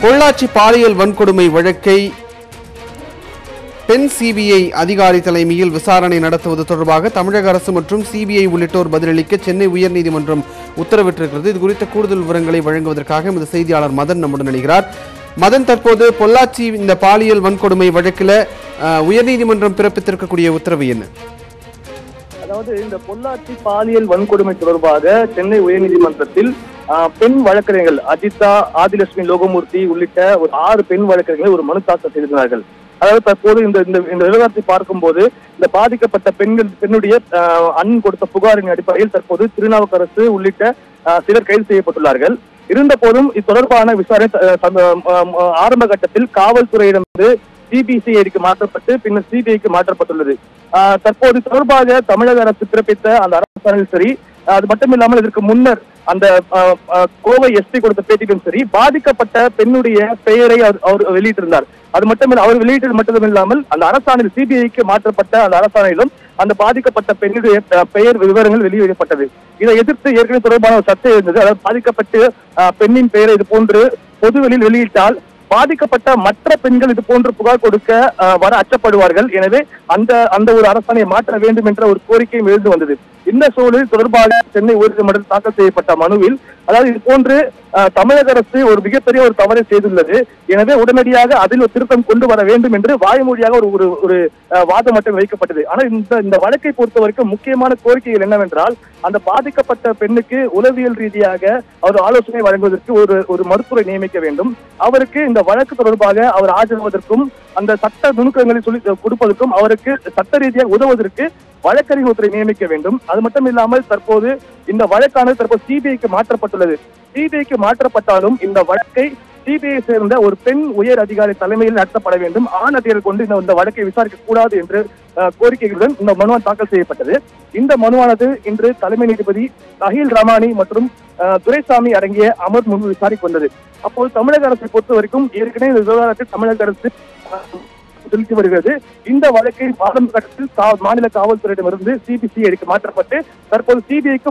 பொள்ளாச்சி பாலியல் வன்கொடுமை வழக்கை பெண் சிபிஐ அதிகாரி தலைமையில் விசாரணை நடத்துவது தொடர்பாக தமிழக அரசு மற்றும் சிபிஐ உள்ளிட்டோர் பதிலளிக்க சென்னை உயர்நீதிமன்றம் உத்தரவிட்டிருக்கிறது. இது குறித்த கூடுதல் விவரங்களை வழங்குவதற்காக எமது செய்தியாளர் மதன் நம்முடன் இணைகிறார். மதன், தற்போது பொள்ளாச்சி இந்த பாலியல் வன்கொடுமை வழக்கில் உயர்நீதிமன்றம் பிறப்பித்திருக்கக்கூடிய உத்தரவு என்ன? அதாவது இந்த பொள்ளாச்சி பாலியல் வன்கொடுமை தொடர்பாக சென்னை உயர்நீதிமன்றத்தில் பெண் வழக்கறிஞர்கள் அஜிதா, ஆதிலட்சுமி, லோகமூர்த்தி உள்ளிட்ட ஒரு 6 பெண் வழக்கறிஞர்கள் ஒரு மனு தாக்கல் செய்திருக்கிறார்கள். அதாவது தற்போது இந்த விவகாரத்தை பார்க்கும்போது இந்த பாதிக்கப்பட்ட பெண்ணுடைய அண்ணன் கொடுத்த புகாரின் அடிப்படையில் தற்போது திருநாவுக்கரசு உள்ளிட்ட சிலர் கைது செய்யப்பட்டுள்ளார்கள். இருந்த போதும் இது தொடர்பான விசாரணை ஆரம்ப கட்டத்தில் காவல்துறையிடமிருந்து சிபிசிஐடிக்கு மாற்றப்பட்டு பின்னர் சிபிஐக்கு மாற்றப்பட்டுள்ளது. தற்போது தொடர்பாக தமிழக அரசு பிறப்பித்த அந்த அரசாணையில் சரி, அது மட்டுமில்லாமல் இதற்கு முன்னர் அந்த கோவை எஸ்பி கொடுத்த பேட்டியிலும் சரி, பாதிக்கப்பட்ட பெண்ணுடைய பெயரை அவர் வெளியிட்டிருந்தார். அது மட்டுமில்ல, அவர் வெளியிட்டது மட்டுமில்லாமல் அந்த அரசாணையில் சிபிஐக்கு மாற்றப்பட்ட அந்த அரசாணையிலும் அந்த பாதிக்கப்பட்ட பெண்ணுடைய பெயர் விவரங்கள் வெளியிடப்பட்டது. இதை எதிர்த்து ஏற்கனவே தொடர்பான ஒரு சர்ச்சை இருந்தது. அதாவது பாதிக்கப்பட்டு பெண்ணின் பெயரை இது போன்று பொதுவெளியில் வெளியிட்டால் பாதிக்கப்பட்ட மற்ற பெண்கள் இது போன்று புகார் கொடுக்க வர அச்சப்படுவார்கள். எனவே அந்த ஒரு அரசாணையை மாற்ற வேண்டும் என்ற ஒரு கோரிக்கையும் எழுந்து வந்தது. இந்த சூழலில் தொடர்பாக சென்னை உயர்நீதிமன்றத்தில் தாக்கல் செய்யப்பட்ட மனுவில், அதாவது இது போன்று தமிழக அரசு ஒரு மிகப்பெரிய ஒரு தவறை செய்துள்ளது, எனவே உடனடியாக அதில் ஒரு திருத்தம் கொண்டு வர வேண்டும் என்று வாய்மொழியாக ஒரு வாதம் மட்டும் வைக்கப்பட்டது. ஆனால் இந்த வழக்கை பொறுத்த வரைக்கும் முக்கியமான கோரிக்கைகள் என்னவென்றால், அந்த பாதிக்கப்பட்ட பெண்ணுக்கு உளவியல் ரீதியாக அவர் ஆலோசனை வழங்குவதற்கு ஒரு மருத்துவரை நியமிக்க வேண்டும். அவருக்கு இந்த வழக்கு தொடர்பாக அவர் ஆஜராவதற்கும் அந்த சட்ட நுணுக்கங்களை சொல்லி கொடுப்பதற்கும் அவருக்கு சட்ட ரீதியாக உதவுவதற்கு வழக்கறிஞர் ஒருத்தரை நியமிக்க வேண்டும். அது மட்டும் இல்லாமல் தற்போது இந்த வழக்கானது தற்போது சிபிஐக்கு மாற்றப்பட்டுள்ளது. சிபிஐக்கு மாற்றப்பட்டாலும் இந்த வழக்கை சிபிஐ சேர்ந்த ஒரு பெண் உயர் அதிகாரி தலைமையில் நடத்தப்பட வேண்டும். ஆண் அதிகாரி கொண்டு இந்த வழக்கை விசாரிக்க கூடாது என்று கோரிக்கைகளுடன் இந்த மனுவான் தாக்கல் செய்யப்பட்டது. இந்த மனுவானது இன்று தலைமை நீதிபதி அகில் ரமானி மற்றும் துரைசாமி அடங்கிய அமர்வு முன்பு விசாரிக்க வந்தது. அப்போது தமிழக அரசை பொறுத்த வரைக்கும் ஏற்கனவே இந்த விவகாரத்தில் தமிழக அரசு செலுத்தி வருகிறது. இந்த வழக்கை ஆரம்ப கட்டத்தில் மாநில காவல்துறையிடமிருந்து சிபிசிஐடிக்கு மாற்றப்பட்டு தற்போது சிபிஐக்கு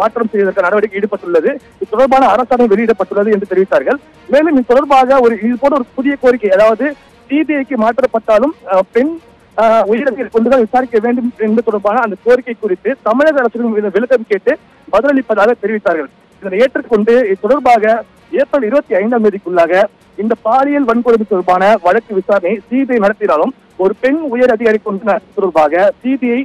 மாற்றம் செய்வதற்கு நடவடிக்கை ஈடுபட்டுள்ளது. இது தொடர்பான அரசாணை வெளியிடப்பட்டுள்ளது என்று தெரிவித்தார்கள். மேலும் இது தொடர்பாக இது போன்ற ஒரு புதிய கோரிக்கை, அதாவது சிபிஐக்கு மாற்றப்பட்டாலும் பெண் உயிரிழப்பில் கொண்டுதான் விசாரிக்க வேண்டும் என்பது தொடர்பான அந்த கோரிக்கை குறித்து தமிழக அரசிடம் விளக்கம் கேட்டு பதிலளிப்பதாக தெரிவித்தார்கள். இதனை ஏற்றுக்கொண்டு இது தொடர்பாக ஏப்ரல் 25ஆம் தேதிக்குள்ளாக இந்த பாலியல் வன்கொடுமை தொடர்பான வழக்கு விசாரணை சிபிஐ நடத்தினாலும் ஒரு பெண் உயர் அதிகாரி கொண்டு தொடர்பாக சிபிஐ,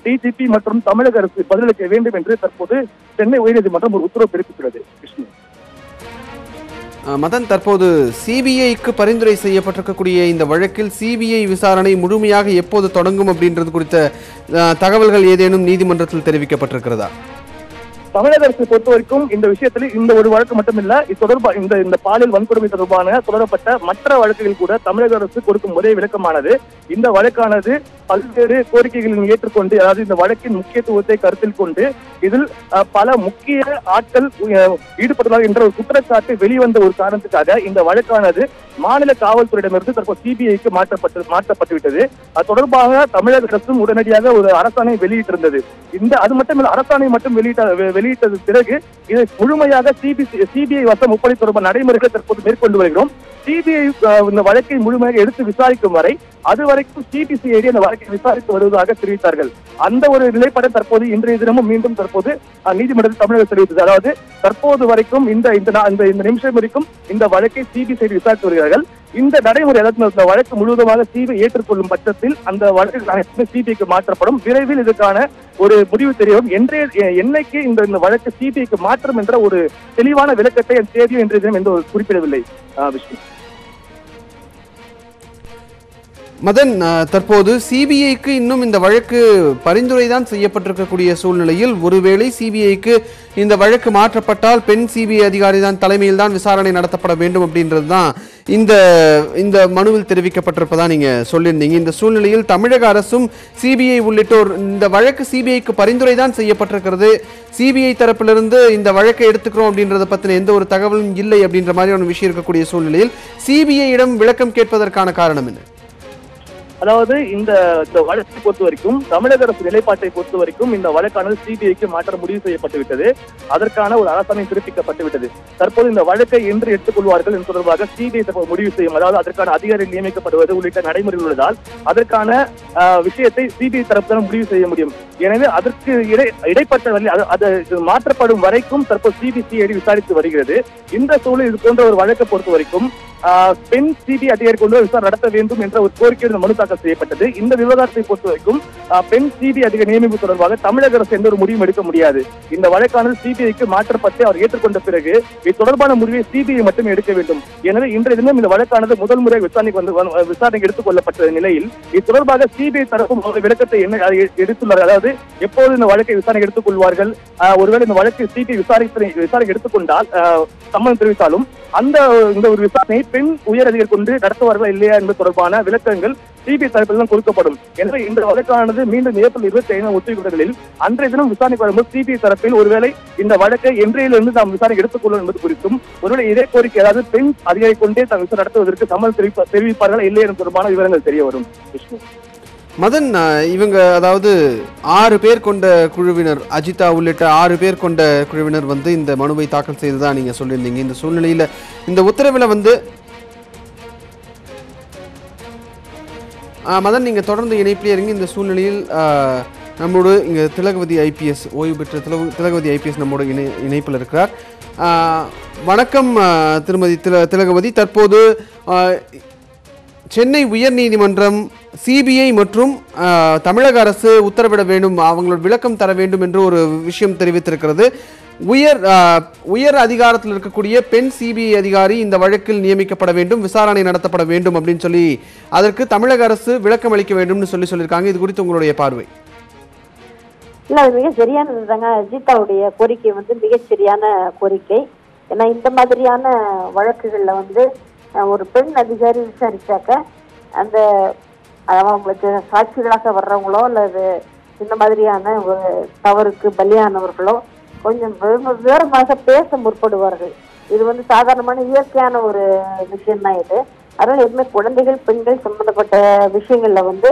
டிஜிபி மற்றும் தமிழக அரசு பதிலளிக்க வேண்டும் என்று தற்போது சென்னை உயர்நீதிமன்றம் ஒரு உத்தரவு பிறப்பித்துள்ளது. மதன், தற்போது சிபிஐக்கு பரிந்துரை செய்யப்பட்டிருக்கக்கூடிய இந்த வழக்கில் சிபிஐ விசாரணை முழுமையாக எப்போது தொடங்கும் அப்படின்றது குறித்த தகவல்கள் ஏதேனும் நீதிமன்றத்தில் தெரிவிக்கப்பட்டிருக்கிறதா? தமிழக அரசு பொறுத்த வரைக்கும் இந்த விஷயத்தில் இந்த ஒரு வழக்கு மட்டுமில்ல, இது தொடர்பாக இந்த பாலியல் வன்கொடுமை தொடர்பான தொடரப்பட்ட மற்ற வழக்குகள் கூட தமிழக அரசு கொடுக்கும் ஒரே விளக்கமானது, இந்த வழக்கானது பல்வேறு கோரிக்கைகளை ஏற்றுக்கொண்டு, அதாவது இந்த வழக்கின் முக்கியத்துவத்தை கருத்தில் கொண்டு இதில் பல முக்கிய ஆட்கள் ஈடுபட்டுள்ளார் என்ற ஒரு குற்றச்சாட்டு வெளிவந்த ஒரு காரணத்துக்காக இந்த வழக்கானது மாநில காவல்துறையிடமிருந்து தற்போது சிபிஐக்கு மாற்றப்பட்டுவிட்டது. அது தொடர்பாக தமிழக அரசும் உடனடியாக ஒரு அரசாணை வெளியிட்டிருந்தது. அது மட்டுமில்ல, அரசாணை மட்டும் வெளியிட்டது பிறகு இதை முழுமையாக சிபிஐ வசம் ஒப்படை தொடர்பான நடைமுறைகளை தற்போது மேற்கொண்டு வருகிறோம். சிபிஐ இந்த வழக்கை முழுமையாக எடுத்து விசாரிக்கும் வரை அதுவரைக்கும் சிபிசிஐடி அந்த வழக்கை விசாரித்து வருவதாக தெரிவித்தார்கள். அந்த ஒரு நிலைப்பாடு தற்போது இன்றைய தினமும் மீண்டும் தற்போது நீதிமன்றத்தில் தமிழக தெரிவித்தது. அதாவது தற்போது வரைக்கும் இந்த நிமிஷம் வரைக்கும் இந்த வழக்கை சிபிசிஐடி விசாரித்து வருகிறார்கள். இந்த நடைமுறை, அதாவது இந்த வழக்கு முழுவதுமாக சிபிஐ ஏற்றுக்கொள்ளும் பட்சத்தில் அந்த வழக்கு சிபிஐக்கு மாற்றப்படும். விரைவில் இதற்கான ஒரு முடிவு தெரியும். என்னைக்கு இந்த வழக்கு சிபிஐக்கு மாற்றம் என்ற ஒரு தெளிவான விளக்கத்தை தேதியும் இன்றைய தினம் எந்த ஒரு குறிப்பிடவில்லை. விஷ்ணு. மதன், தற்போது சிபிஐக்கு இன்னும் இந்த வழக்கு பரிந்துரை தான் செய்யப்பட்டிருக்கக்கூடிய சூழ்நிலையில், ஒருவேளை சிபிஐக்கு இந்த வழக்கு மாற்றப்பட்டால் பெண் சிபிஐ அதிகாரி தான் தலைமையில் தான் விசாரணை நடத்தப்பட வேண்டும் அப்படின்றது தான் இந்த மனுவில் தெரிவிக்கப்பட்டிருப்பதா நீங்க சொல்லியிருந்தீங்க. இந்த சூழ்நிலையில் தமிழக அரசும் சிபிஐ உள்ளிட்டோர் இந்த வழக்கு சிபிஐக்கு பரிந்துரை தான் செய்யப்பட்டிருக்கிறது, சிபிஐ தரப்பிலிருந்து இந்த வழக்கை எடுத்துக்கிறோம் அப்படின்றத பத்தின எந்த ஒரு தகவலும் இல்லை அப்படின்ற மாதிரியான விஷயம் இருக்கக்கூடிய சூழ்நிலையில் சிபிஐயிடம் விளக்கம் கேட்பதற்கான காரணம் என்ன? அதாவது இந்த வழக்கை பொறுத்த வரைக்கும் தமிழக அரசு நிலைப்பாட்டை பொறுத்த வரைக்கும் இந்த வழக்கானது சிபிஐக்கு மாற்ற முடிவு செய்யப்பட்டு விட்டது. அதற்கான ஒரு அரசாணை பிறப்பிக்கப்பட்டு விட்டது. தற்போது இந்த வழக்கை என்று எடுத்துக்கொள்வார்கள் என்று தொடர்பாக சிபிஐ முடிவு செய்யும். அதாவது அதற்கான அதிகாரி நியமிக்கப்படுவது உள்ளிட்ட நடைமுறை உள்ளதால் அதற்கான விஷயத்தை சிபிஐ தரப்பு முடிவு செய்ய முடியும். எனவே அதற்கு இடைப்பட்ட அது மாற்றப்படும் வரைக்கும் தற்போது சிபிசிஐடி விசாரித்து வருகிறது. இந்த சூழல் இது போன்ற ஒரு வழக்கை பொறுத்த வரைக்கும் பெண் சிபிஐ அதிகாரி கொண்டு விசாரணை நடத்த வேண்டும் என்ற ஒரு கோரிக்கையுடன் மனு தாக்கல் செய்யப்பட்டது. இந்த விவகாரத்தை பொறுத்த வரைக்கும் பெண் சிபிஐ அதிகாரி நியமிப்பு தொடர்பாக தமிழக அரசு எந்த ஒரு முடிவும் எடுக்க முடியாது. இந்த வழக்கானது சிபிஐக்கு மாற்றப்பட்டு அவர் ஏற்றுக்கொண்ட பிறகு இது தொடர்பான முடிவை சிபிஐ மட்டுமே எடுக்க வேண்டும். எனவே இன்றைய தினம் இந்த வழக்கானது முதல் முறை விசாரணைக்கு எடுத்துக் கொள்ளப்பட்ட நிலையில் இது தொடர்பாக சிபிஐ தரப்பு விளக்கத்தை என்ன எடுத்துள்ளார். அதாவது எப்போது இந்த வழக்கை விசாரணை எடுத்துக் கொள்வார்கள், ஒருவேளை இந்த வழக்கை சிபிஐ விசாரணை எடுத்துக்கொண்டால் சம்மதம் தெரிவித்தாலும் இந்த ஒரு விசாரணை பெண் உயர் அதிகாரி கொண்டு நடத்துவார்களா இல்லையா என்பது தொடர்பான விளக்கங்கள் சிபிஐ தரப்பில் தான் கொடுக்கப்படும். எனவே இந்த வழக்கானது மீண்டும் ஏப்ரல் 25 ஒத்திவைப்புகளில் அன்றைய தினம் விசாரணைக்கு வரும்போது சிபிஐ தரப்பில் ஒருவேளை இந்த வழக்கை என்றையிலிருந்து நாம் விசாரணை எடுத்துக்கொள்ளும் என்பது குறித்தும் ஒருவேளை இதே கோரிக்கை அதாவது பெண் அதிகாரி கொண்டே விசாரணை நடத்துவதற்கு சம்மதம் தெரிவிப்பார்களா இல்லையா என்பது தொடர்பான விவரங்கள் தெரிய வரும். மதன், இவங்க அதாவது 6 பேர் கொண்ட குழுவினர், அஜிதா உள்ளிட்ட 6 பேர் கொண்ட குழுவினர் வந்து இந்த மனுவை தாக்கல் செய்துதான் நீங்க சொல்லியிருந்தீங்க. இந்த சூழ்நிலையில இந்த உத்தரவில் வந்து மதன் நீங்க தொடர்ந்து இணைப்பிலே இருங்க. இந்த சூழ்நிலையில் நம்மோடு இங்க திலகவதி ஐபிஎஸ் ஓய்வு பெற்ற திலகவதி ஐபிஎஸ் நம்மோட இணைப்பில் இருக்கிறார். வணக்கம் திருமதி திலகவதி. தற்போது சென்னை உயர்நீதிமன்றம் சிபிஐ மற்றும் தமிழக அரசு உத்தரவிட வேண்டும், அவங்களோட விளக்கம் தர வேண்டும் என்று ஒரு விஷயம் தெரிவித்திருக்கிறது. உயர் அதிகாரத்தில் இருக்கக்கூடிய பெண் சிபிஐ அதிகாரி இந்த வழக்கில் நியமிக்கப்பட வேண்டும், விசாரணை நடத்தப்பட வேண்டும் அப்படின்னு சொல்லி அதற்கு தமிழக அரசு விளக்கம் அளிக்க வேண்டும் சொல்லியிருக்காங்க. இது குறித்து உங்களுடைய பார்வை? இல்ல, அது மிக சரியானது தாங்க. அஜிதாவுடைய கோரிக்கை வந்து மிக சரியான கோரிக்கை. ஏன்னா இந்த மாதிரியான வழக்குகள்ல வந்து ஒரு பெண் அதிகாரி விசாரிச்சாக்க அந்த அவங்களுக்கு சாட்சிகளாக வர்றவங்களோ அல்லது இந்த மாதிரியான ஒரு தவறுக்கு பலியானவர்களோ கொஞ்சம் விவரமாக பேச முற்படுவார்கள். இது வந்து சாதாரணமான இயற்கையான ஒரு விஷயம்தான் இது. அதனால எதுவுமே குழந்தைகள் பெண்கள் சம்பந்தப்பட்ட விஷயங்கள்ல வந்து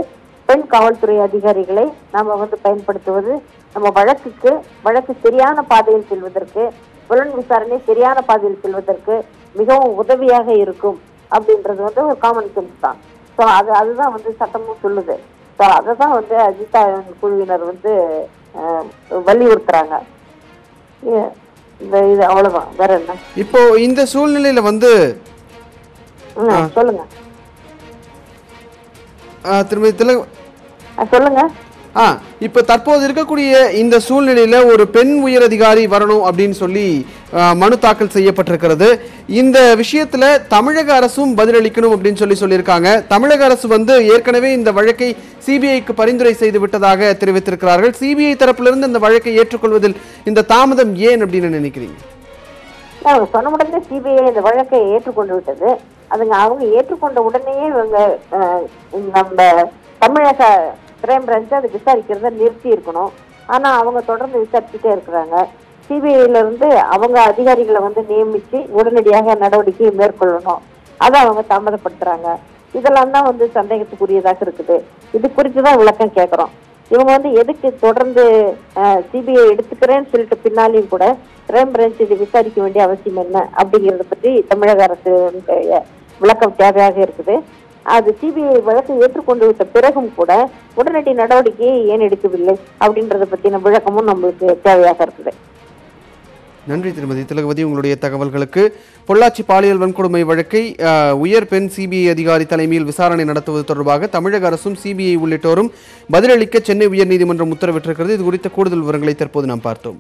பெண் காவல்துறை அதிகாரிகளை நாம வந்து பயன்படுத்துவது நம்ம வழக்கு சரியான பாதையில் செல்வதற்கு, புலன் விசாரணை சரியான பாதையில் செல்வதற்கு மிகவும் உதவியாக இருக்கும் அப்படின்றது வந்து ஒரு காமன் சென்ஸ் தான். ஸோ அதுதான் வந்து சட்டமும் சொல்லுது. ஸோ அதை தான் வந்து அஜிதா குழுவினர் வந்து வலியுறுத்துறாங்க. இது அவ்வளவுதான், வேற என்ன. இப்போ இந்த சூழ்நிலையில வந்து சொல்லுங்க திருமதி சொல்லுங்க. இப்ப தற்போது இருக்கக்கூடிய இந்த சூழ்நிலையில ஒரு பெண் உயர் அதிகாரி வரணும் அப்படின்னு சொல்லி மனு தாக்கல் செய்யப்பட்டிருக்கிறது. இந்த விஷயத்துல தமிழக அரசும் பதிலளிக்கணும் அப்படின்னு சொல்லியிருக்காங்க. தமிழக அரசு வந்து ஏற்கனவே இந்த வழக்கை சிபிஐக்கு பரிந்துரை செய்து விட்டதாக தெரிவித்திருக்கிறார்கள். சிபிஐ தரப்பிலிருந்து இந்த வழக்கை ஏற்றுக்கொள்வதில் இந்த தாமதம் ஏன் அப்படின்னு நினைக்கிறீங்க? சொன்ன உடனே சிபிஐ இந்த வழக்கை ஏற்றுக்கொண்டு விட்டது. அவங்க ஏற்றுக்கொண்ட உடனேயே இவங்க நம்ம தமிழக கிரைம் பிரான்ச் அதை விசாரிக்கிறத நிறுத்தி இருக்கணும். ஆனா அவங்க தொடர்ந்து விசாரிச்சுட்டே இருக்கிறாங்க. சிபிஐல இருந்து அவங்க அதிகாரிகளை வந்து நியமிச்சு உடனடியாக நடவடிக்கை மேற்கொள்ளணும். அதை அவங்க தாமதப்படுத்துறாங்க. இதெல்லாம் தான் வந்து சந்தேகத்துக்குரியதாக இருக்குது. இது குறித்துதான் விளக்கம் கேட்கிறோம். இவங்க வந்து எதுக்கு தொடர்ந்து சிபிஐ எடுத்துக்கிறேன்னு சொல்லிட்டு பின்னாலையும் கூட கிரைம் பிரான்ச் இதை விசாரிக்க வேண்டிய அவசியம் என்ன அப்படிங்கிறத பற்றி தமிழக அரசு விளக்கம் தேவையாக இருக்குது. அது சிபிஐ வழக்கை ஏற்றுக்கொண்டு விட்ட பிறகும் கூட உடனடி நடவடிக்கையை ஏன் எடுக்கவில்லை அப்படின்றத பற்றின விளக்கமும் நம்மளுக்கு தேவையாக இருக்குது. நன்றி திருமதி திலகவதி, உங்களுடைய தகவல்களுக்கு. பொள்ளாச்சி பாலியல் வன்கொடுமை வழக்கை உயர் பெண் சிபிஐ அதிகாரி தலைமையில் விசாரணை நடத்துவது தொடர்பாக தமிழக அரசும் சிபிஐ உள்ளிட்டோரும் பதிலளிக்க சென்னை உயர்நீதிமன்றம் உத்தரவிட்டிருக்கிறது. இது குறித்த கூடுதல் விவரங்களை தற்போது நாம் பார்த்தோம்.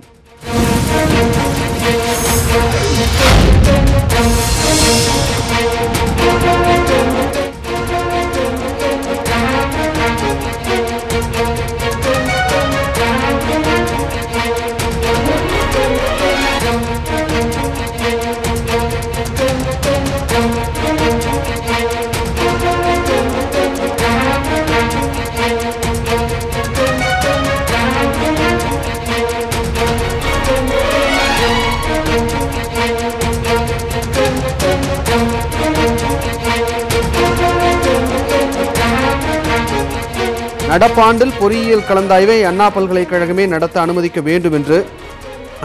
நடப்பாண்டில் பொறியியல் கலந்தாய்வை அண்ணா பல்கலைக்கழகமே நடத்த அனுமதிக்க வேண்டும் என்று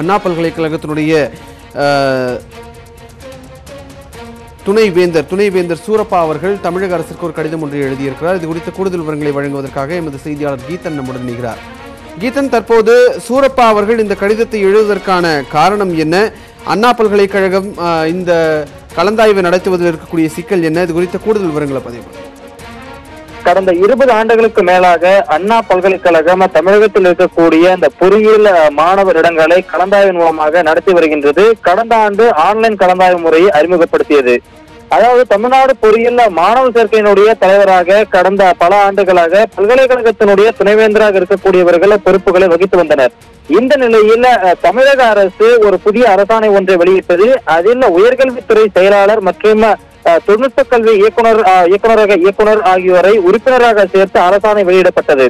அண்ணா பல்கலைக்கழகத்தினுடைய துணைவேந்தர் சூரப்பா அவர்கள் தமிழக அரசிற்கு ஒரு கடிதம் ஒன்றை எழுதியிருக்கிறார். இது குறித்த கூடுதல் விவரங்களை வழங்குவதற்காக எமது செய்தியாளர் கீதன் நம்முடன் இணைகிறார். கீதன், தற்போது சூரப்பா அவர்கள் இந்த கடிதத்தை எழுதுவதற்கான காரணம் என்ன? அண்ணா பல்கலைக்கழகம் இந்த கலந்தாய்வை நடத்துவதில் இருக்கக்கூடிய சிக்கல் என்ன? இது குறித்த கூடுதல் விவரங்களை பதிவு பண்ணுங்க. கடந்த 20 ஆண்டுகளுக்கு மேலாக அண்ணா பல்கலைக்கழகம் தமிழகத்தில் இருக்கக்கூடிய இந்த பொறியியல் மாணவரிடங்களை கலந்தாய்வின் மூலமாக நடத்தி வருகின்றது. கடந்த ஆண்டு ஆன்லைன் கலந்தாய்வு முறையை அறிமுகப்படுத்தியது. அதாவது தமிழ்நாடு பொறியியல் மாணவர் சேர்க்கையினுடைய தலைவராக கடந்த பல ஆண்டுகளாக பல்கலைக்கழகத்தினுடைய துணைவேந்தராக இருக்கக்கூடியவர்கள் பொறுப்புகளை வகித்து வந்தனர். இந்த நிலையில் தமிழக அரசு ஒரு புதிய அரசாணை ஒன்றை வெளியிட்டது. அதில் உயர்கல்வித்துறை செயலாளர் மற்றும் தொழில்நுட்ப கல்வி இயக்குனர் ஆகியோரை உறுப்பினராக சேர்த்து அரசாணை வெளியிடப்பட்டது.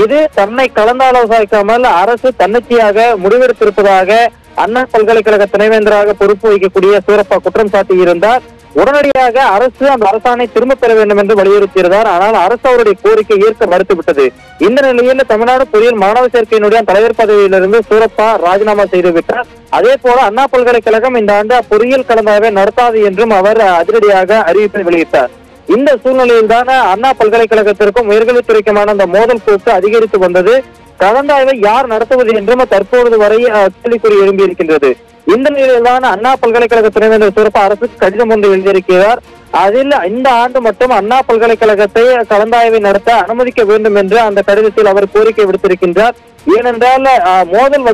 இது தன்னை கலந்தாலோசிக்காமல் அரசு தன்னிச்சையாக முடிவெடுத்திருப்பதாக அண்ணா பல்கலைக்கழக துணைவேந்தராக பொறுப்பு வகிக்கக்கூடிய சூரப்பா குற்றம் சாட்டியிருந்தார். உடனடியாக அரசு அந்த அரசாணை திரும்ப பெற வேண்டும் என்று வலியுறுத்தியிருந்தார். ஆனால் அரசு அவருடைய கோரிக்கை ஏற்க மறுத்துவிட்டது. இந்த நிலையில் தமிழ்நாடு பொறியியல் மாணவர் சேர்க்கையினுடைய தலைவர் பதவியிலிருந்து சூரப்பா ராஜினாமா செய்துவிட்டார். அதே போல அண்ணா பல்கலைக்கழகம் இந்த ஆண்டு பொறியியல் கலந்தாய்வை நடத்தாது என்றும் அவர் அதிரடியாக அறிவிப்பை வெளியிட்டார். இந்த சூழ்நிலையில் தான் அண்ணா பல்கலைக்கழகத்திற்கும் உயர்கல்வித்துறைக்குமான அந்த மோதல் போக்கு அதிகரித்து வந்தது. கலந்தாய்வை யார் நடத்துவது என்றும் தற்போது வரை கேள்விக்குறி எழும்பியிருக்கின்றது. இந்த நிலையில்தான் அண்ணா பல்கலைக்கழக துணைவேந்தர் சூரப்பா அரசுக்கு கடிதம் ஒன்று எழுதியிருக்கிறார். அதில் இந்த ஆண்டு மட்டும் அண்ணா பல்கலைக்கழகத்தை கலந்தாய்வை நடத்த அனுமதிக்க வேண்டும் என்று அந்த கடிதத்தில் அவர் கோரிக்கை விடுத்திருக்கின்றார். ஏனென்றால் மோதல்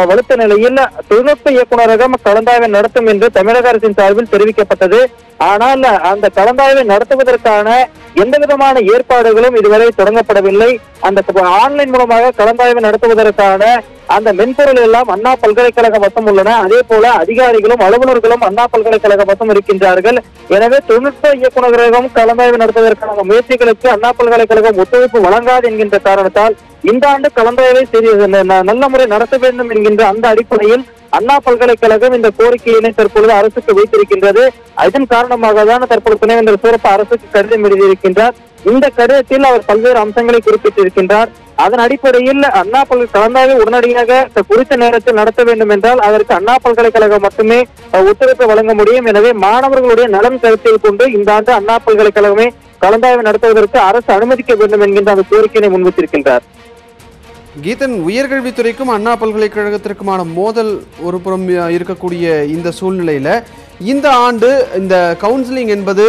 வலுத்த நிலையில் தொழில்நுட்ப இயக்குநரகம் கலந்தாய்வை நடத்தும் என்று தமிழக அரசின் சார்பில் தெரிவிக்கப்பட்டது. ஆனால் அந்த கலந்தாய்வை நடத்துவதற்கான எந்த விதமான ஏற்பாடுகளும் இதுவரை தொடங்கப்படவில்லை. அந்த ஆன்லைன் மூலமாக கலந்தாய்வை நடத்துவதற்கான அந்த மென்பொருள் எல்லாம் அண்ணா பல்கலைக்கழக வசம் உள்ளன. அதே போல அதிகாரிகளும் அலுவலர்களும் அண்ணா பல்கலைக்கழக வசம் இருக்கின்றார்கள். எனவே தொழில்நுட்ப இயக்குநரகம் கலந்தாய்வு நடத்துவதற்கான முயற்சிகளுக்கு அண்ணா பல்கலைக்கழகம் ஒத்துழைப்பு வழங்காது என்கின்ற காரணத்தால் இந்த ஆண்டு கலந்தாய்வை நல்ல முறை நடத்த வேண்டும் என்கின்ற அந்த அடிப்படையில் அண்ணா பல்கலைக்கழகம் இந்த கோரிக்கையினை தற்பொழுது அரசுக்கு வைத்திருக்கின்றது. இதன் காரணமாக தான் தற்போது துணைவேந்தர் சூரப்பா அரசுக்கு கடிதம் எழுதியிருக்கின்றார். இந்த கடிதத்தில் அவர் பல்வேறு அம்சங்களை குறிப்பிட்டிருக்கின்றார். அதன் அடிப்படையில் அண்ணா கலந்தாய்வை உடனடியாக குறித்த நேரத்தில் நடத்த வேண்டும் என்றால் அதற்கு அண்ணா பல்கலைக்கழகம் மட்டுமே ஒத்துழைப்பு வழங்க முடியும். எனவே மாணவர்களுடைய நலன் கருத்தில் கொண்டு இந்த ஆண்டு அண்ணா பல்கலைக்கழகமே கலந்தாய்வை நடத்துவதற்கு அரசு அனுமதிக்க வேண்டும் என்கின்ற அந்த கோரிக்கையை முன்வைத்திருக்கின்றார். கீதன், உயர்கல்வித்துறைக்கும் அண்ணா பல்கலைக்கழகத்திற்குமான மோதல் ஒரு புறம் இருக்கக்கூடிய இந்த சூழ்நிலையில இந்த ஆண்டு இந்த கவுன்சிலிங் என்பது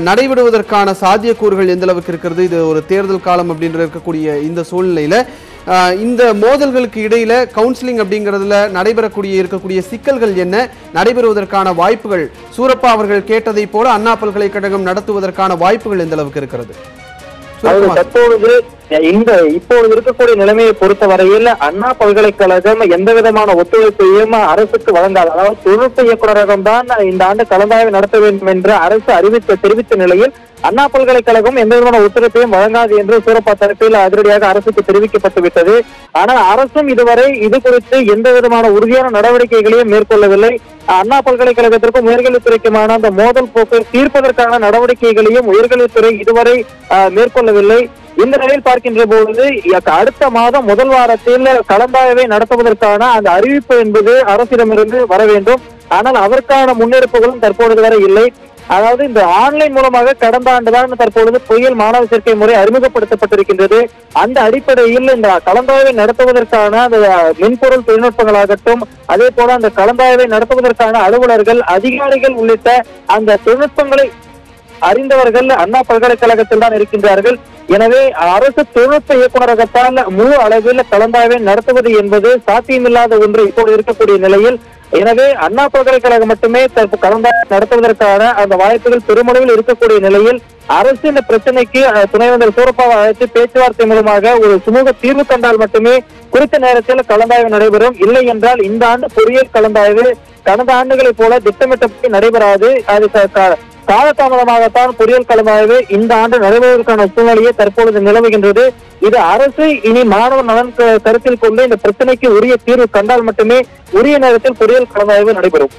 நடைபெறுவதற்கான சாத்தியக்கூறுகள் எந்த அளவுக்கு இருக்கிறது? இது ஒரு தேர்தல் காலம் அப்படின்ற இருக்கக்கூடிய இந்த சூழ்நிலையில இந்த மோதல்களுக்கு இடையில கவுன்சிலிங் அப்படிங்கிறதுல இருக்கக்கூடிய சிக்கல்கள் என்ன? நடைபெறுவதற்கான வாய்ப்புகள் சூரப்பா அவர்கள் கேட்டதை போல அண்ணா பல்கலைக்கழகம் நடத்துவதற்கான வாய்ப்புகள் எந்த அளவுக்கு இருக்கிறது? தற்பொழுது இப்பொழுது இருக்கக்கூடிய நிலைமையை பொறுத்த வரையில் அண்ணா பல்கலைக்கழகம் எந்த விதமான ஒத்துழைப்பையும் அரசுக்கு வழங்காது. அதாவது தொழில்நுட்ப இயக்குநரகம் தான் இந்த ஆண்டு கலந்தாய்வு நடத்த வேண்டும் என்று அரசு தெரிவித்த நிலையில் அண்ணா பல்கலைக்கழகம் எந்த விதமான ஒத்துழைப்பையும் வழங்காது என்று சூரப்பா தரப்பில் அதிரடியாக அரசுக்கு தெரிவிக்கப்பட்டு விட்டது. ஆனால் அரசும் இதுவரை இது குறித்து எந்த விதமான உறுதியான நடவடிக்கைகளையும் மேற்கொள்ளவில்லை. அண்ணா பல்கலைக்கழகத்திற்கும் உயர்கல்வித்துறைக்குமான அந்த மோதல் போக்கை தீர்ப்பதற்கான நடவடிக்கைகளையும் உயர்கல்வித்துறை இதுவரை மேற்கொள்ளவில்லை. இந்த நிலையில் பார்க்கின்ற பொழுது அடுத்த மாதம் முதல் வாரத்தில் கலந்தாய்வை நடத்துவதற்கான அந்த அறிவிப்பு என்பது அரசிடமிருந்து வர வேண்டும். ஆனால் அதற்கான முன்னெடுப்புகளும் தற்பொழுது வரை இல்லை. அதாவது இந்த ஆன்லைன் மூலமாக கடந்த ஆண்டுதான் தற்பொழுது பொறியியல் மாணவர் சேர்க்கை முறை அறிமுகப்படுத்தப்பட்டிருக்கின்றது. அந்த அடிப்படையில் இந்த கலந்தாய்வை நடத்துவதற்கான அந்த மென்பொருள் தொழில்நுட்பங்களாகட்டும், அதே போல அந்த கலந்தாய்வை நடத்துவதற்கான அலுவலர்கள், அதிகாரிகள் உள்ளிட்ட அந்த தொழில்நுட்பங்களை அறிந்தவர்கள் அண்ணா பல்கலைக்கழகத்தில் தான் இருக்கின்றார்கள். எனவே அரசு தொழில்நுட்ப இயக்குநரகத்தால் முழு அளவில் கலந்தாய்வை நடத்துவது என்பது சாத்தியமில்லாத ஒன்று இப்போது இருக்கக்கூடிய நிலையில், எனவே அண்ணா பல்கலைக்கழகம் மட்டுமே கலந்தாய்வு நடத்துவதற்கான அந்த வாய்ப்புகள் பெருமளவில் இருக்கக்கூடிய நிலையில் அரசு இந்த பிரச்சனைக்கு துணைவேந்தர் சூரப்பாவை அழைத்து பேச்சுவார்த்தை மூலமாக ஒரு சுமூக தீர்வு கண்டால் மட்டுமே குறித்த நேரத்தில் கலந்தாய்வு நடைபெறும். இல்லை என்றால் இந்த ஆண்டு பொறியியல் கலந்தாய்வு கடந்த ஆண்டுகளைப் போல திட்டமிட்டபடி நடைபெறாது. அது காலதாமதமாகத்தான் பொறியியல் கலந்தாய்வு இந்த ஆண்டு நடைபெறுவதற்கான சூழ்நிலையை தற்பொழுது நிலவுகின்றது. இது அரசு இனி மாணவர் நலன் கருத்தில் கொண்டு இந்த பிரச்சனைக்கு உரிய தீர்வு கண்டால் மட்டுமே உரிய நேரத்தில் பொறியியல் கலந்தாய்வு நடைபெறும்.